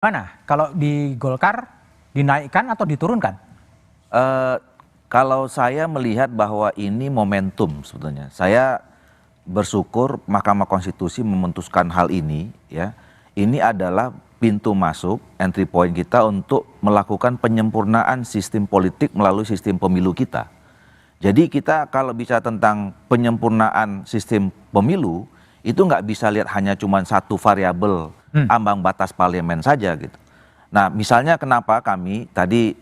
Mana kalau di Golkar dinaikkan atau diturunkan? Eh, Kalau saya melihat bahwa ini momentum sebetulnya, saya bersyukur Mahkamah Konstitusi memutuskan hal ini, ya. Ini adalah pintu masuk, entry point kita untuk melakukan penyempurnaan sistem politik melalui sistem pemilu kita. Jadi kita kalau bicara tentang penyempurnaan sistem pemilu, itu nggak bisa lihat hanya cuma satu variabel ambang batas parlemen saja gitu. Nah, misalnya kenapa kami tadi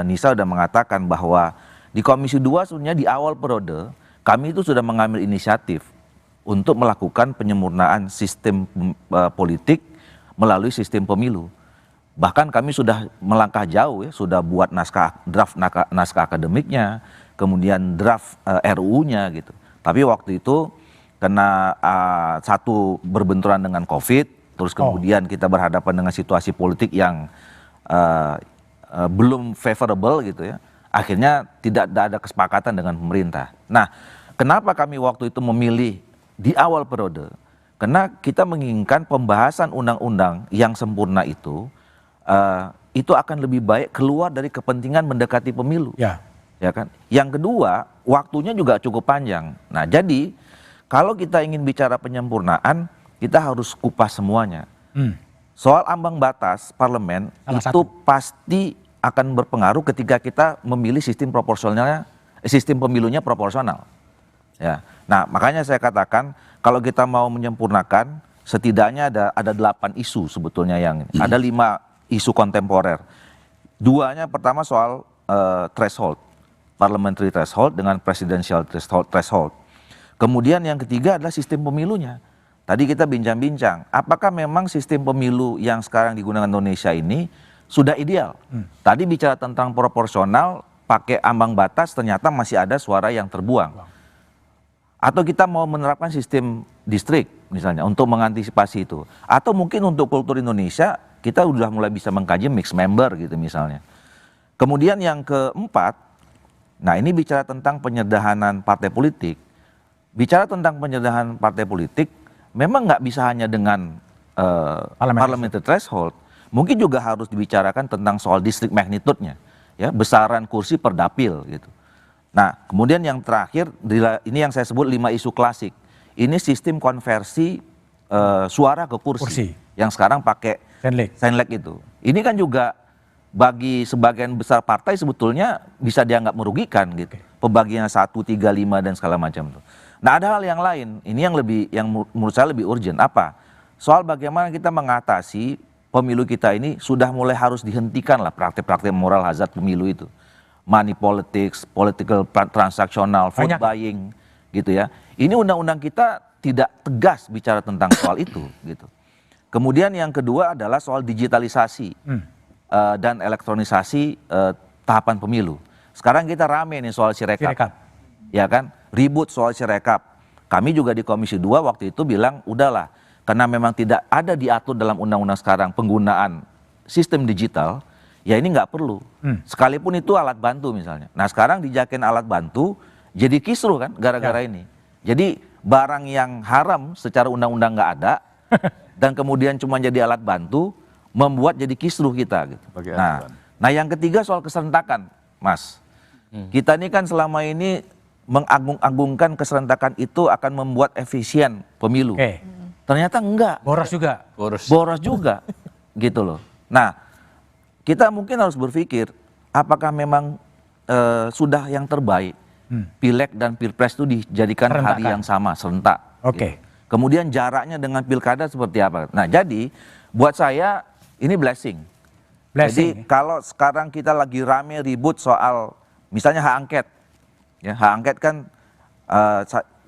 Nisa sudah mengatakan bahwa di Komisi 2 sebenarnya di awal periode kami itu sudah mengambil inisiatif untuk melakukan penyempurnaan sistem politik melalui sistem pemilu. Bahkan kami sudah melangkah jauh ya, sudah buat naskah akademiknya, kemudian draft RUU-nya gitu. Tapi waktu itu kena satu berbenturan dengan COVID, terus kemudian kita berhadapan dengan situasi politik yang belum favorable gitu ya. Akhirnya tidak ada kesepakatan dengan pemerintah. Nah, kenapa kami waktu itu memilih di awal periode? Karena kita menginginkan pembahasan undang-undang yang sempurna itu akan lebih baik keluar dari kepentingan mendekati pemilu. Ya kan? Yang kedua, waktunya juga cukup panjang. Nah, jadi kalau kita ingin bicara penyempurnaan, kita harus kupas semuanya. Soal ambang batas parlemen itu pasti akan berpengaruh ketika kita memilih sistem sistem pemilunya proporsional. Ya. Nah, makanya saya katakan kalau kita mau menyempurnakan, setidaknya ada 8 isu sebetulnya yang ada 5 isu kontemporer. Duanya pertama soal threshold, parliamentary threshold dengan presidential threshold. Kemudian yang ketiga adalah sistem pemilunya. Tadi kita bincang-bincang, apakah memang sistem pemilu yang sekarang digunakan Indonesia ini sudah ideal? Tadi bicara tentang proporsional, pakai ambang batas, ternyata masih ada suara yang terbuang. Atau kita mau menerapkan sistem distrik misalnya untuk mengantisipasi itu. Atau mungkin untuk kultur Indonesia, kita sudah mulai bisa mengkaji mixed member gitu misalnya. Kemudian yang keempat, nah ini bicara tentang penyederhanaan partai politik. Bicara tentang penyederhanaan partai politik, memang nggak bisa hanya dengan parliamentary threshold. Mungkin juga harus dibicarakan tentang soal district magnitude-nya, ya, besaran kursi per dapil gitu. Nah, kemudian yang terakhir, ini yang saya sebut 5 isu klasik. Ini sistem konversi suara ke kursi. Yang sekarang pakai Senlek itu. Ini kan juga bagi sebagian besar partai sebetulnya bisa dianggap merugikan gitu. Pembagian 1, 3, 5 dan segala macam itu. Nah, ada hal yang lain. Ini yang menurut saya lebih urgent. Apa? Soal bagaimana kita mengatasi pemilu kita ini sudah mulai harus dihentikan lah praktek-praktek moral hazard pemilu itu. Money politics, political transactional, vote buying gitu ya. Ini undang-undang kita tidak tegas bicara tentang soal itu gitu. Kemudian yang kedua adalah soal digitalisasi dan elektronisasi tahapan pemilu. Sekarang kita rame nih soal Sirekap. Ya kan? Ribut soal Sirekap. Kami juga di Komisi 2 waktu itu bilang udahlah, karena memang tidak ada diatur dalam undang-undang sekarang penggunaan sistem digital, ya ini nggak perlu. Sekalipun itu alat bantu misalnya. Nah, sekarang dijakin alat bantu jadi kisruh kan gara-gara ini. Jadi barang yang haram secara undang-undang nggak ada dan kemudian cuma jadi alat bantu membuat jadi kisruh kita gitu. Nah, yang ketiga soal keserentakan, Mas. Kita ini kan selama ini mengagung-agungkan keserentakan itu akan membuat efisien pemilu. Ternyata enggak. Boros juga. Gitu loh. Nah, kita mungkin harus berpikir apakah memang sudah yang terbaik Pileg dan Pilpres itu dijadikan hari yang sama, serentak. Gitu. Kemudian jaraknya dengan pilkada seperti apa. Nah, jadi buat saya ini blessing. Jadi kalau sekarang kita lagi rame ribut soal misalnya hak angket. Ya, hak angket kan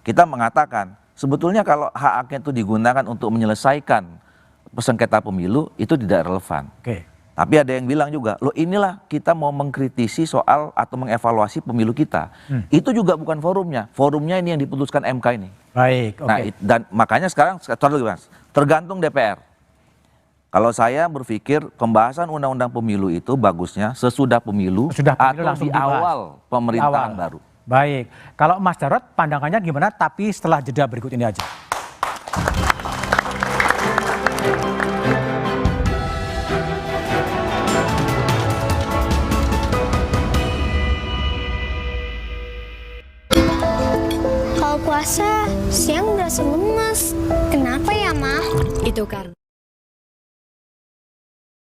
kita mengatakan sebetulnya kalau hak angket itu digunakan untuk menyelesaikan sengketa pemilu itu tidak relevan. Tapi ada yang bilang juga, loh inilah kita mau mengkritisi soal atau mengevaluasi pemilu kita. Itu juga bukan forumnya. Forumnya ini yang diputuskan MK ini. Nah, dan makanya sekarang tergantung DPR. Kalau saya berpikir pembahasan undang-undang pemilu itu bagusnya sesudah pemilu atau di awal pemerintahan baru. Baik, kalau Mas Jarod pandangannya gimana tapi setelah jeda berikut ini aja. puasa, siang berasa lemes. Kenapa ya, Ma? Itu karena